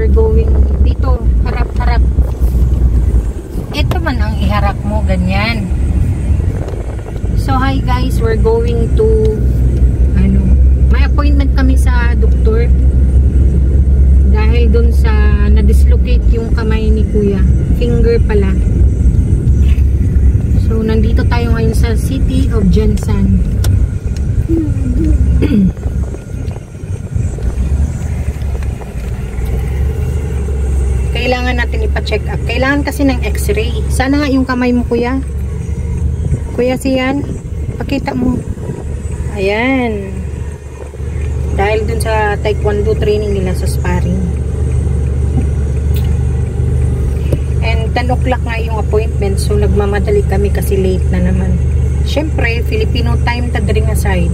we're going dito, harap-harap. Ito man ang iharap mo, ganyan. So hi guys, we're going to may appointment kami sa doktor dahil dun sa na-dislocate yung kamay ni kuya, finger pala. So nandito tayo ngayon sa City of Jensan. Kailangan natin ipa-check up. Kailangan kasi ng x-ray. Sana nga yung kamay mo, kuya. Kuya, siyan. Pakita mo. Ayan. Dahil dun sa taekwondo training nila sa sparring. And 10 o'clock nga yung appointment. So, nagmamadali kami kasi late na naman. Siyempre, Filipino time tadring aside.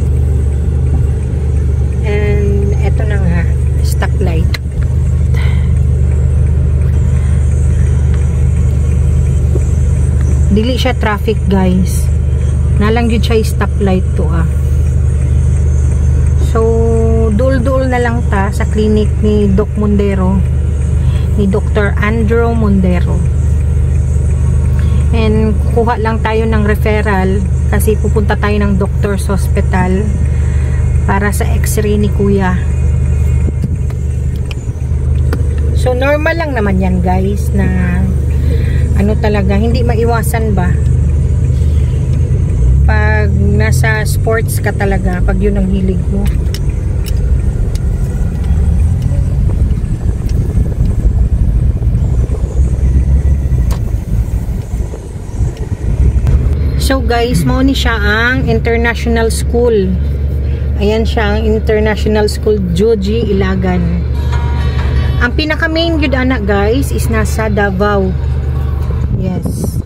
And eto na nga. Stoplight. Dili siya traffic, guys. Nalang yun siya stoplight to So, dul-dul na lang ta sa clinic ni Doc Mondero, ni Dr. Andrew Mondero. And kuha lang tayo ng referral kasi pupunta tayo ng doctor's hospital para sa x-ray ni kuya. So, normal lang naman yan, guys, na talaga, hindi maiwasan ba pag nasa sports ka talaga, pag yun ang hilig mo. So guys, mao ni siya ang international school. Ayan siya ang international school, Joji Ilagan. Ang pinaka main yun anak, guys, is nasa Davao. Yes.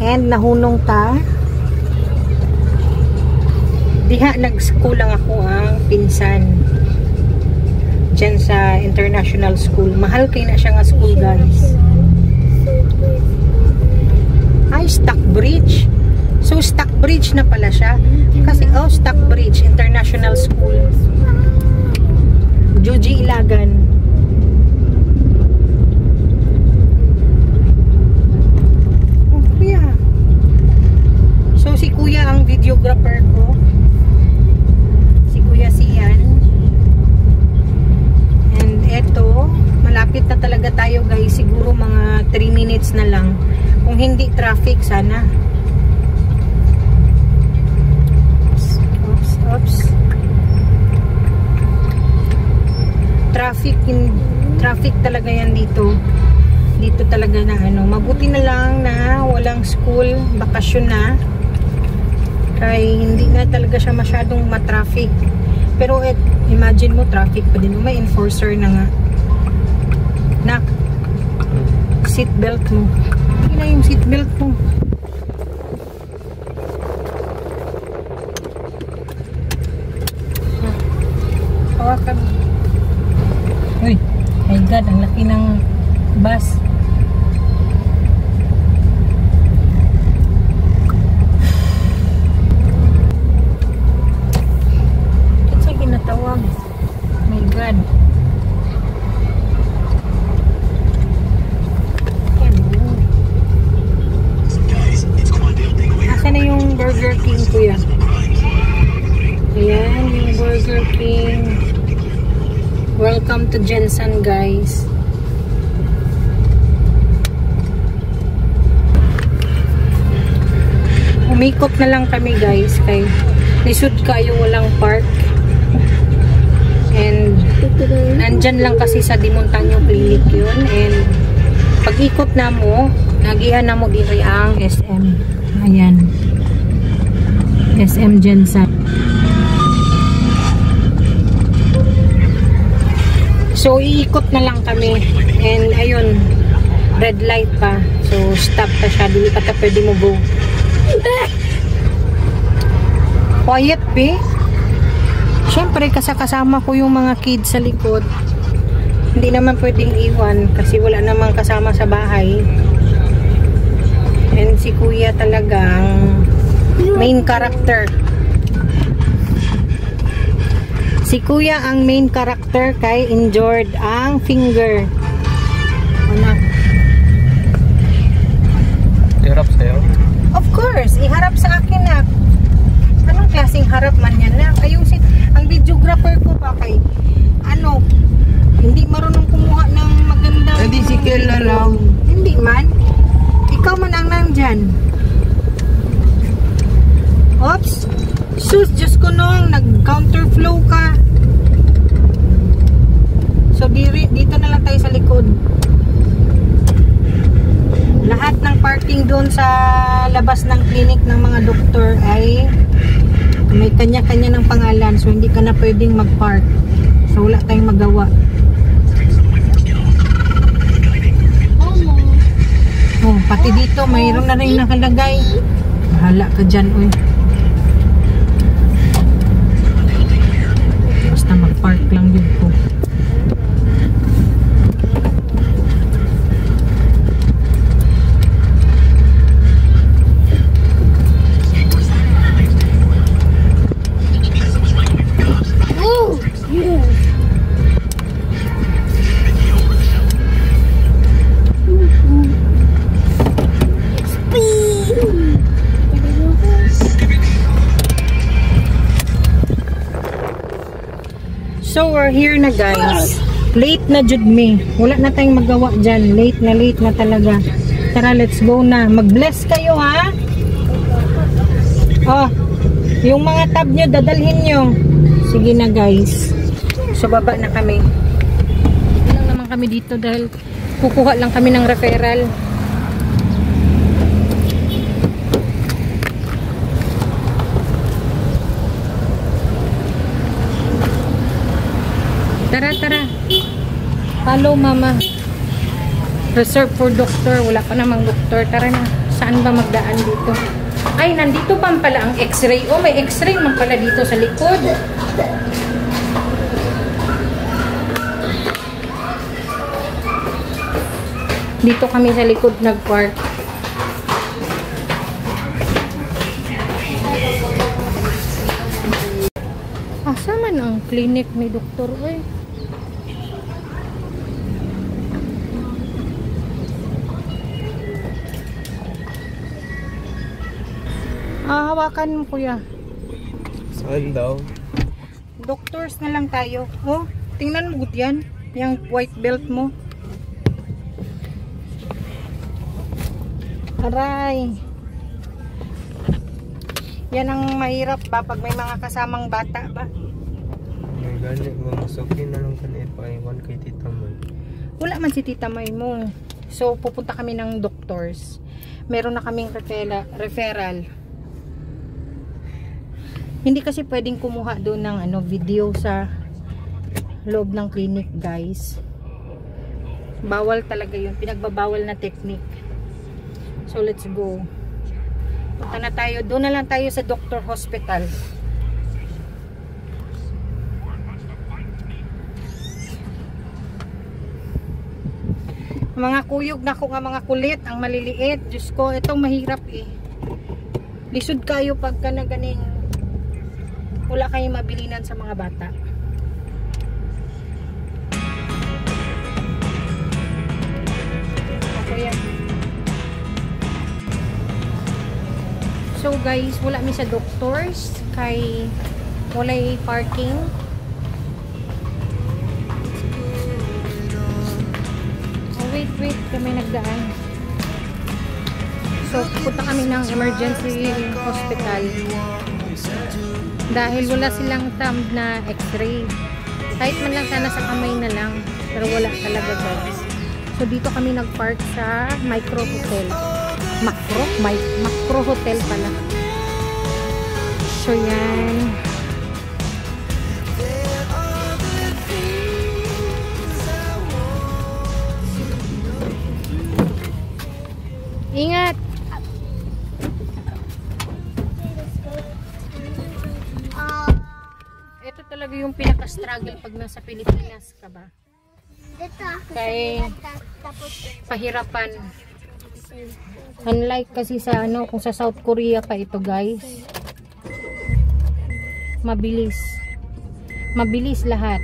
And nahunong ta. Diha nag-school lang ako ang pinsan. Diyan sa international school. Mahal kayo na siya nga school, guys. Ay, Stockbridge. So, Stockbridge na pala siya. Kasi, Stockbridge International School. Joji Ilagan. Si kuya ang videographer ko. Si kuya Sian. And eto, malapit na talaga tayo, guys. Siguro mga 3 minutes na lang. Kung hindi traffic, sana. Oops. Traffic talaga yan dito. Dito talaga na mabuti na lang na walang school, bakasyon na. Kaya hindi na talaga siya masyadong matraffic. Pero imagine mo, traffic pa din. May enforcer na nga. Nak, seatbelt mo. Hindi na yung seatbelt mo. Hawakan mo. Uy, my God, ang laki ng bus. Tawag. My God. Asan na yung Burger King, kuya? Ayan, yung Burger King. Welcome to Jensan, guys. Umikot na lang kami, guys. Kay lisod kayo, walang park. And nandyan lang kasi sa Dimontaño Clinic yun. And pag-ikot na mo, nagihan na mo dito ang SM. Ayan. SM Jensan. So, iikot na lang kami. And ayun, red light pa. So, stop pa siya. Dili pa ta pwede mo go. Quiet, be. Siyempre, kasama ko yung mga kids sa likod. Hindi naman pwedeng iwan kasi wala namang kasama sa bahay. And si kuya talagang main character. Si kuya ang main character kay injured ang finger. Anak. Iharap sa'yo? Of course, iharap sa akin na. Anong klaseng harap man yan na? Ang videographer ko pa kay, hindi marunong kumuha ng magandang... Hindi si Kel na lang. Hindi man. Ikaw man ang nandyan. Oops. Sus, Diyos ko nung, nag-counterflow ka. So, dito na lang tayo sa likod. Lahat ng parking doon sa labas ng clinic ng mga doktor ay may kanya-kanya ng pangalan. So, hindi ka na pwedeng mag-park. So, wala tayong magawa. Oh, pati dito, mayroon na rin nakalagay. Bahala ka dyan, uy. Basta mag-park lang dito. So we're here na guys. Late na jud me. Wala na tayong magawa dyan. Late na talaga. Tara, let's go na. Mag-bless kayo ha. Oh, yung mga tab nyo, dadalhin nyo. Sige na guys. So baba na kami. Lang naman kami dito dahil kukuha lang kami ng referral. Tara. Follow mama. Reserve for doctor. Wala pa namang doktor. Tara na. Saan ba magdaan dito? Ay, nandito pa pala ang x-ray. Oh, may x-ray man pala dito sa likod. Dito kami sa likod nag-park. Asa man ang clinic ni doktor, oy? Hawakan mo kuya. Saan daw? Doctors na lang tayo. Oh, tingnan mo good yan. Yung white belt mo. Aray. Yan ang mahirap ba pag may mga kasamang bata ba? Ang gani mo, masukin na lang kanil pa iwan kay Tita May. Wala man si Tita May mo. So, pupunta kami ng doctors. Meron na kaming referral. Hindi kasi pwedeng kumuha doon ng video sa loob ng clinic, guys. Bawal talaga yun. Pinagbabawal na technique. So, let's go. Punta na tayo. Doon na lang tayo sa doctor hospital. Mga kuyog na ko nga mga kulit. Ang maliliit. Diyos ko, itong mahirap eh. Lisod kayo pagka na ganing wala kayong mabilinan sa mga bata. Ako yan. So guys, wala mi sa doctors kay walay parking. Oh, wait, kami nagdaan. So punta kami ng emergency hospital. Dahil wala silang thumb na x-ray. Kahit man lang sana sa kamay na lang. Pero wala talaga guys. So dito kami nag-park sa Micro Hotel. Macro Hotel pala. So yan. Ingat! Ito talaga yung pinaka-struggle pag nasa Pilipinas ka ba? Kaya pahirapan. Unlike kasi sa kung sa South Korea pa ito guys. Mabilis. Mabilis lahat.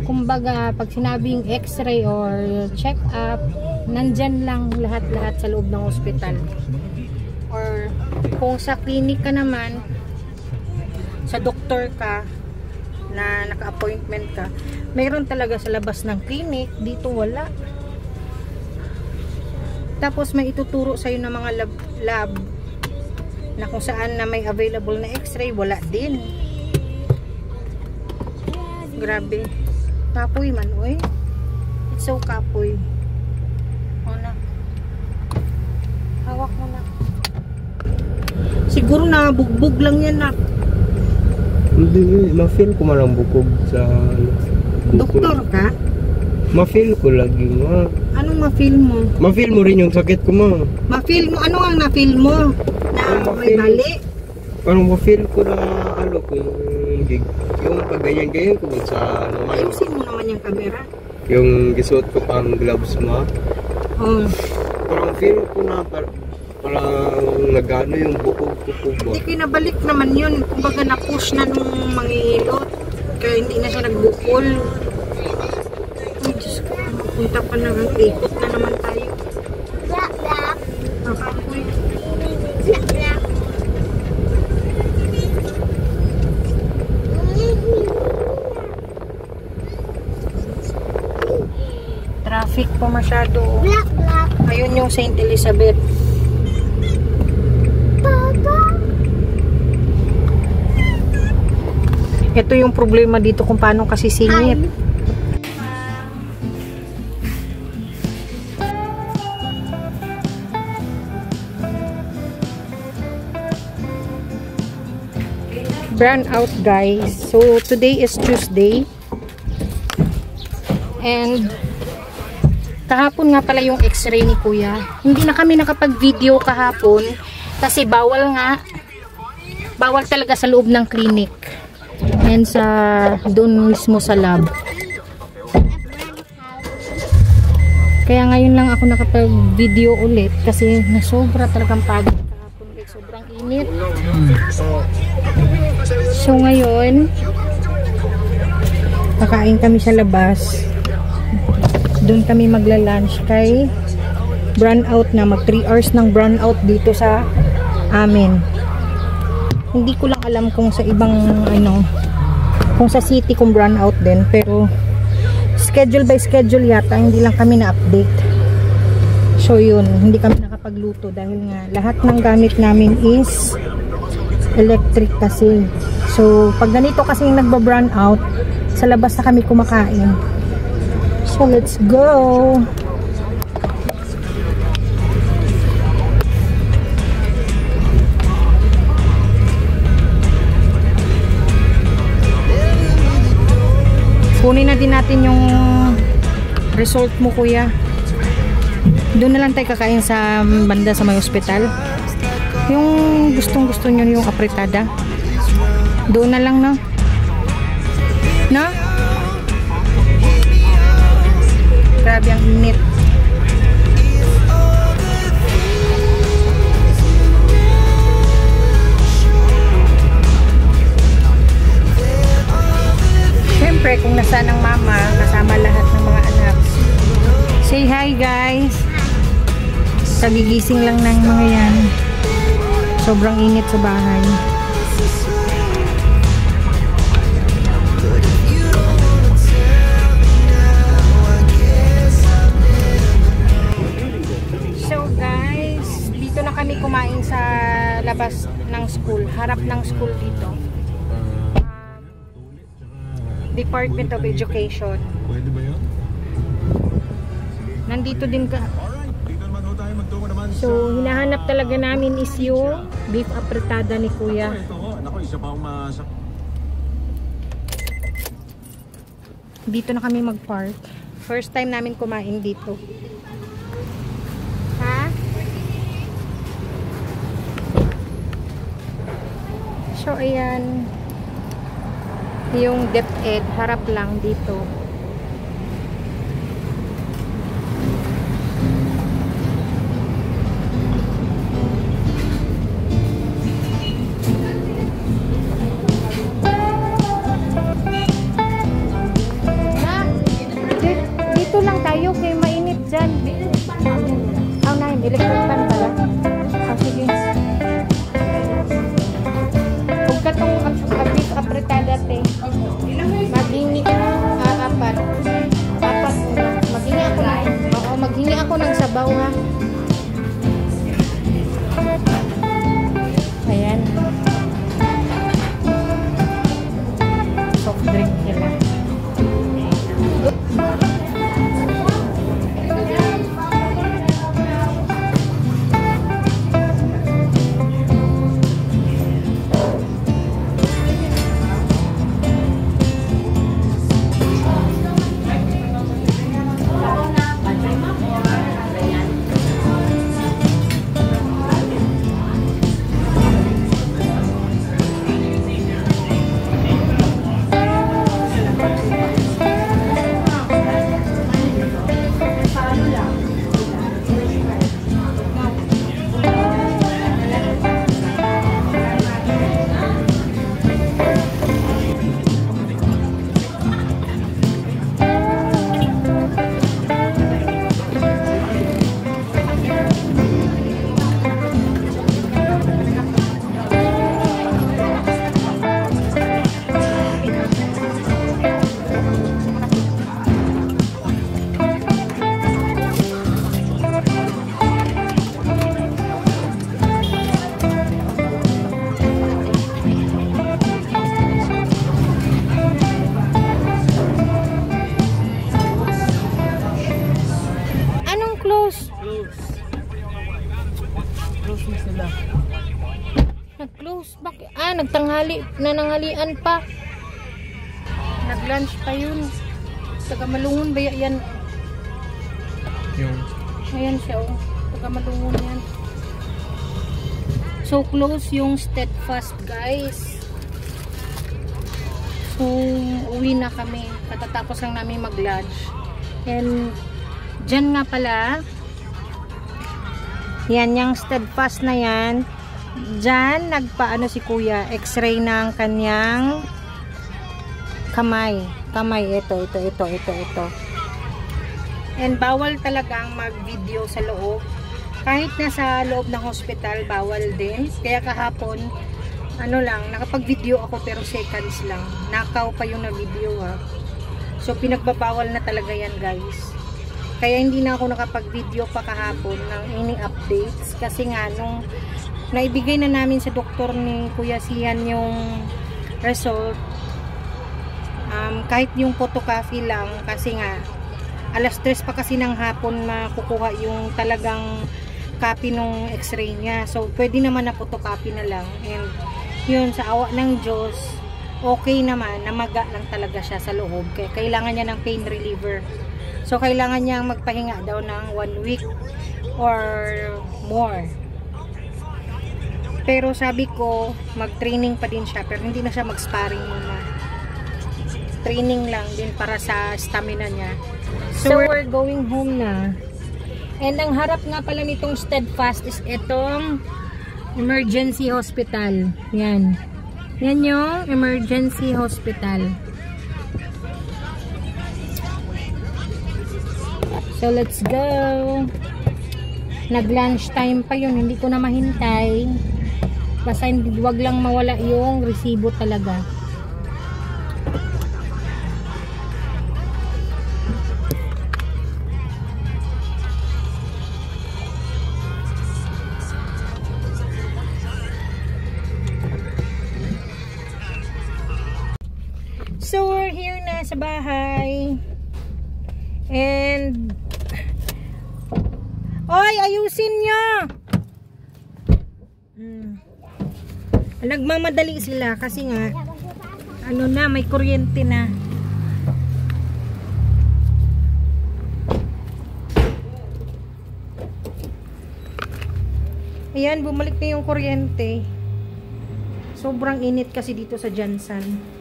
kumbaga, pag sinabing x-ray or check-up, nandyan lang lahat-lahat sa loob ng ospital. Or kung sa clinic ka naman, sa doktor ka, na naka-appointment ka, mayroon talaga sa labas ng clinic, dito wala. Tapos may ituturo sa'yo ng mga lab na kung saan na may available na x-ray, wala din. Grabe. Kapoy man, oy. It's so kapoy. O na. Hawak mo na. Siguro na bugbog lang yan na. Hindi, ma-feel ko man ang bukog sa bukog. Doktor ka? Ma-feel ko lagi ma. Anong ma-feel mo? Ma-feel mo rin yung sakit ko ma. Ma-feel mo? Ano ang na-feel mo? Na may bali? Parang ma-feel ko na ano ko yung pagganyan-ganyan ko sa ano. Ayusin mo naman yung camera. Yung gisuot ko pang gloves mo. Oh. Parang feel ko na parang nagano yung bukog ko ba. Hindi kinabalik naman yun. Kumbaga na-push na nung mangihilot. Kaya hindi na siya nagbukol. Ay, Diyos ko. Magpunta pa na. Ikot na naman tayo. Nakapoy. Traffic pa masyado. Ayun yung St. Elizabeth. Ito yung problema dito kung paano kasi singit. Brown out guys. So today is Tuesday. And kahapon nga pala yung x-ray ni Kuya. Hindi na kami nakapag-video kahapon kasi bawal nga. Bawal talaga sa loob ng clinic. And sa doon mismo sa lab. Kaya ngayon lang ako nakapag-video ulit kasi nasobra talagang pagod kahapon. Sobrang init. So ngayon kakain kami sa labas. Doon kami magla-lunch kay brownout na. Mag 3 hours ng brownout dito sa amin. Hindi ko lang alam kung sa ibang ano, kung sa city kung brownout din, pero schedule by schedule yata, hindi lang kami na-update. So yun, hindi kami nakapagluto dahil nga lahat ng gamit namin is electric kasi. So pag ganito kasi nagba-brownout, sa labas na kami kumakain. So let's go. Kunin na din natin yung result mo Kuya. Doon na lang tayo kakain sa banda sa may ospital. Yung gustong gusto nyo yung apretada. Doon na lang no? No? Grabe ang init. Siyempre, kung nasaan ang mama, kasama lahat ng mga anak. Say hi guys. Kagigising lang ng mga yan. Sobrang init sa bahay. So guys, dito na kami kumain sa labas ng school. Harap ng school dito. Department of Education. Pwede ba yun? Nandito din ka. So, hinahanap talaga namin is yung beef apretada ni Kuya. Dito na kami mag-park. First time namin kumain dito. Ha? So, ayan. Yung DepEd, harap lang dito. nananghalian pa. Nag-lunch pa yun. Taga Malungon ba yan? Yung Ayan siya, oh. Taga Malungon yan. So close yung Steadfast, guys. So uwi na kami. Katatapos lang namin mag-lunch. And dyan nga pala, yan yung Steadfast na yan. Dyan nagpaano si kuya, x-ray ng kanyang kamay. Ito. And bawal talagang mag-video sa loob. Kahit nasa loob ng hospital, bawal din. Kaya kahapon, nakapag-video ako pero seconds lang. Nakaw pa yung na-video, ha. So pinagbabawal na talaga yan, guys. Kaya hindi na ako nakapag-video pa kahapon ng any updates. Kasi nga, nung naibigay na namin sa doktor ni Kuya Sian yung result, kahit yung photocopy lang, kasi nga, alas 3 pa kasi ng hapon makukuha yung talagang copy ng x-ray niya. So, pwede naman na photocopy na lang. And, yun, sa awa ng Diyos, okay naman, namaga lang talaga siya sa loob. Kaya kailangan niya ng pain reliever. So, kailangan niyang magpahinga daw ng 1 week or more. Pero sabi ko, mag-training pa din siya. Pero hindi na siya mag-sparring muna. Training lang din para sa stamina niya. So, we're going home na. And ang harap nga pala nitong Steadfast is itong emergency hospital. Yan. Yan yung emergency hospital. So, let's go. Nag-lunch time pa yun. Hindi ko na mahintay. Basta wag lang mawala yung resibo talaga. So, we're here na sa bahay. And oy, ayusin nyo! Nagmamadali sila kasi nga may kuryente na. Ayan, bumalik na yung kuryente. Sobrang init kasi dito sa Jansan.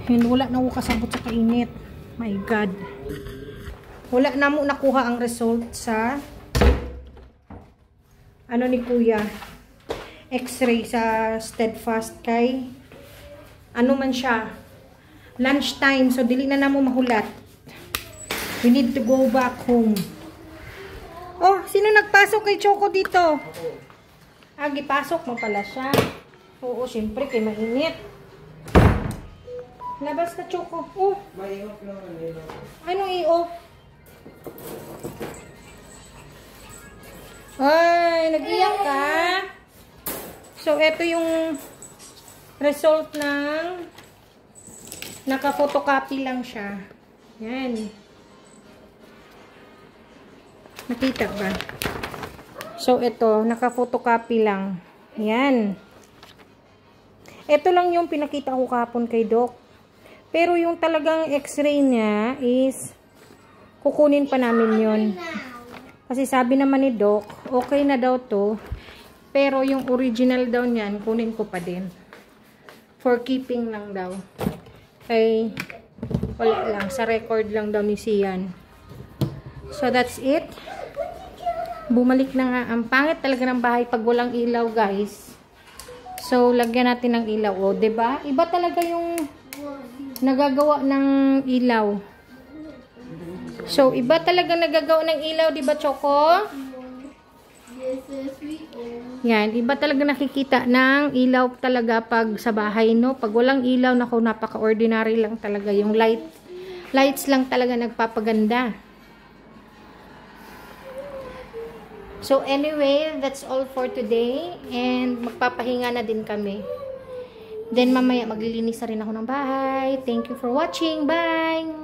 Yun, wala na ako kasabot sa kainit. My God. Wala na mo nakuha ang result sa ni Kuya. X-ray sa Steadfast kay man siya. Lunchtime. So, dili na mo mahulat. We need to go back home. Oh, sino nagpasok kay Choco dito? Gipasok mo pala siya. Oo, syempre, kay mainit. Labas ka, Choco. Oh. May i-off lang. Anong i-off? Ay, nag-iyak ka? So, ito yung result ng naka-photocopy lang siya. Yan. Nakita ba? So, ito, naka-photocopy lang. Yan. Ito lang yung pinakita ko kahapon kay Doc. Pero yung talagang x-ray niya is kukunin pa namin yun. Kasi sabi naman ni Doc, okay na daw to. Pero yung original daw niyan, kunin ko pa din. For keeping lang daw. Okay. Wala lang. Sa record lang daw ni Sian. So, that's it. Bumalik na nga. Ang pangit talaga ng bahay pag walang ilaw, guys. So, lagyan natin ng ilaw. O, diba? Iba talaga yung nagagawa ng ilaw. So, iba talaga nagagawa ng ilaw, diba, Choco? Yan, iba talaga nakikita ng ilaw talaga pag sa bahay, no? Pag walang ilaw, naku, napaka-ordinary lang talaga. Yung lights lang talaga nagpapaganda. So, anyway, that's all for today. And magpapahinga na din kami. Then, mamaya maglilinis na rin ako ng bahay. Thank you for watching. Bye!